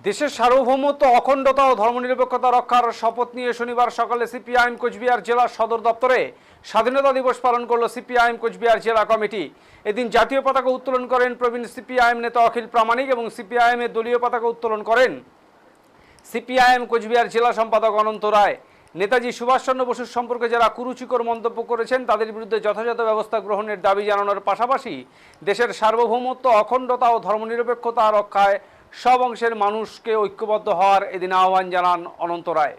দেশের সার্বভৌমত্ব, অখণ্ডতা ও ধর্মনিরপেক্ষতা রক্ষার শপথ নিয়ে শনিবার সকালে সিপিআইএম কোচবিহার জেলা সদর দপ্তরে স্বাধীনতা দিবস পালন করল সিপিআইএম কোচবিহার জেলা কমিটি। এদিন জাতীয় পতাকা উত্তোলন করেন প্রবীণ সিপিআইএম নেতা অখিল প্রামাণিক এবং সিপিআইএম এর দলীয় পতাকা উত্তোলন করেন সিপিআইএম কোচবিহার জেলা সম্পাদক অনন্ত রায়। নেতাজি সুভাষচন্দ্র বসুর সম্পর্কে যারা কুরুচিকর মন্তব্য করেছেন তাদের বিরুদ্ধে যথাযথ ব্যবস্থা গ্রহণের দাবি জানানোর পাশাপাশি দেশের সার্বভৌমত্ব, অখণ্ডতা ও ধর্মনিরপেক্ষতা রক্ষায় সব অংশের মানুষকে ঐক্যবদ্ধ হওয়ার এদিন আহ্বান জানান অনন্ত রায়।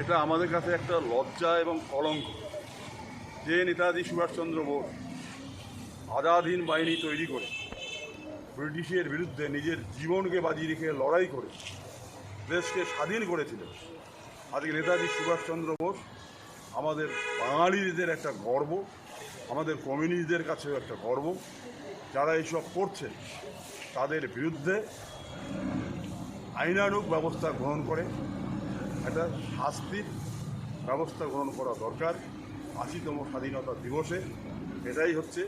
এটা আমাদের কাছে একটা লজ্জা এবং কলঙ্ক যে নেতাজি সুভাষচন্দ্র বোস আজাদ হিন্দ বাহিনী তৈরি করে ব্রিটিশের বিরুদ্ধে নিজের জীবনকে বাজি রেখে লড়াই করে দেশকে স্বাধীন করেছিলেন। আজকে নেতাজি সুভাষচন্দ্র বোস আমাদের বাঙালিদের একটা গর্ব, আমাদের কমিউনিস্টদের কাছেও একটা গর্ব। যারা এইসব করছে তাদের বিরুদ্ধে আইনানুগ ব্যবস্থা গ্রহণ করে একটা শাস্তির ব্যবস্থা গ্রহণ করা দরকার। ৮০তম স্বাধীনতা দিবসে এটাই হচ্ছে